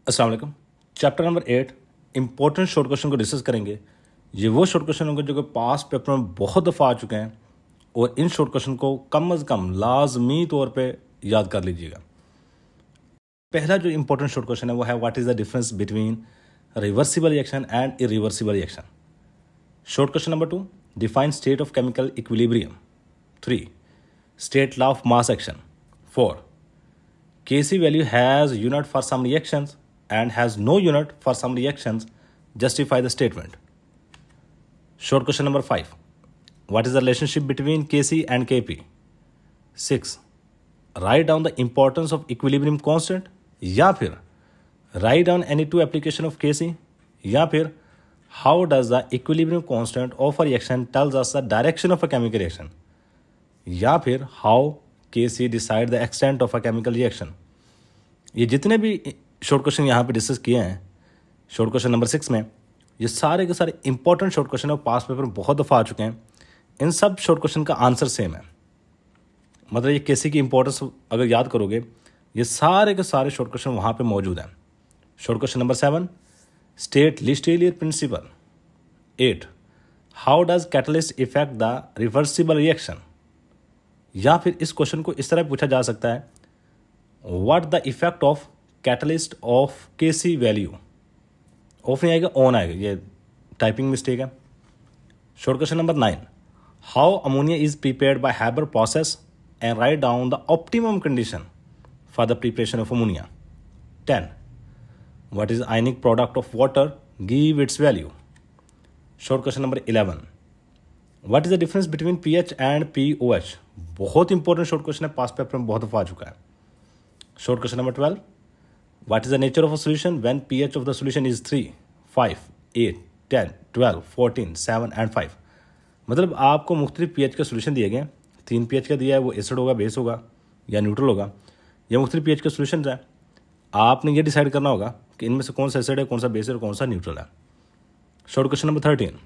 अस्सलाम वालेकुम। Chapter number 8 important short question को डिस्कस करेंगे। ये वो शॉर्ट क्वेश्चन होंगे जो कि पास पेपर में बहुत दफ़ा आ चुके हैं और इन शॉर्ट क्वेश्चन को कम अज़ कम लाजमी तौर पे याद कर लीजिएगा। पहला जो इंपॉर्टेंट शॉर्ट क्वेश्चन है वो है what is the difference between reversible reaction and irreversible reaction. Short question number 2 define state of chemical equilibrium. 3 state law of mass action. 4 Kc value has unit for some reactions and has no unit for some reactions. Justify the statement. Short question number 5. What is the relationship between Kc and Kp? 6. Write down the importance of equilibrium constant या फिर write down any two application of Kc या फिर how does the equilibrium constant of a reaction tells us the direction of a chemical reaction या फिर how Kc decide the extent of a chemical reaction। ये जितने भी short question यहाँ पे discuss किए हैं शॉर्ट क्वेश्चन नंबर 6 में, ये सारे के सारे इंपॉर्टेंट शॉर्ट क्वेश्चन है, पास पेपर में बहुत दफ़ा आ चुके हैं। इन सब शॉर्ट क्वेश्चन का आंसर सेम है, मतलब ये केसी की इंपॉर्टेंस अगर याद करोगे ये सारे के सारे शॉर्ट क्वेश्चन वहाँ पे मौजूद हैं। Short question number 7 state Le Chatelier principle. 8 how does catalyst effect the reversible reaction या फिर इस क्वेश्चन को इस तरह पूछा जा सकता है what the effect of catalyst of Kc value. Off नहीं आएगा, ऑन आएगा, ये टाइपिंग मिस्टेक है। Short question number 9 how ammonia is prepared by Haber process and write down the optimum condition for the preparation of ammonia. 10 what is ionic product of water, give its value. Short question number 11 what is the difference between pH and pOH. बहुत important short question है, पास paper में बहुत दफा आ चुका है। Short question number 12 what is the nature of a solution when pH of the solution is 3, 5, 8, 10, 12, 14, 7 and 5। मतलब आपको मुख्तलिफ पीएच के सॉल्यूशन दिए गए, 3 पीएच का दिया है, वो एसिड होगा, बेस होगा या न्यूट्रल होगा। ये मुख्तलिफ पीएच के सॉल्यूशन है, आपने ये डिसाइड करना होगा कि इनमें से कौन सा एसिड है, कौन सा बेस है और कौन सा न्यूट्रल है। Short question number 13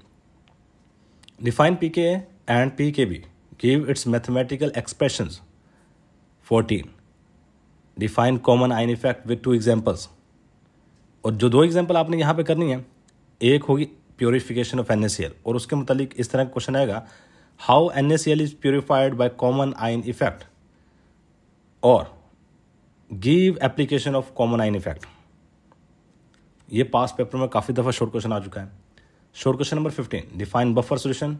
define pK and pKb, give its mathematical expressions. 14 define common ion effect with 2 examples. और जो 2 एग्जाम्पल आपने यहाँ पे करनी है, एक होगी प्योरिफिकेशन ऑफ NaCl और उसके मुतालिक इस तरह का क्वेश्चन आएगा how NaCl is purified by common ion effect और give application of common ion effect. ये पास पेपर में काफ़ी दफ़ा शॉर्ट क्वेश्चन आ चुका है। Short question number 15 define buffer solution,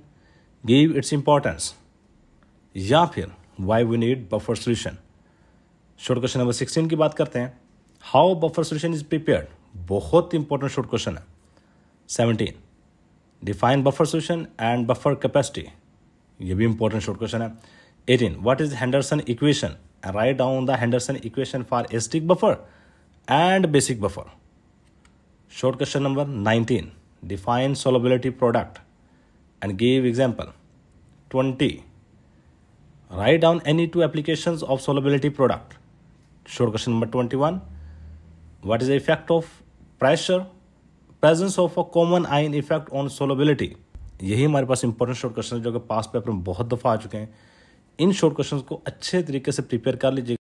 give its importance या फिर why we need buffer solution. Short question number 16 की बात करते हैं how buffer solution is prepared, बहुत इंपॉर्टेंट शॉर्ट क्वेश्चन है। 17 define buffer solution and buffer capacity, ये भी इंपॉर्टेंट शॉर्ट क्वेश्चन है। 18 what is Henderson equation and write down the Henderson equation for acidic buffer and basic buffer. Short question number 19 define solubility product and give example। 20 write down any 2 applications of solubility product। short question number 21 what is the effect of pressure presence of a common ion effect on solubility। यही हमारे पास important short question है जो कि पास paper में बहुत दफ़ा आ चुके हैं। इन शॉर्ट क्वेश्चन को अच्छे तरीके से प्रिपेयर कर लीजिए।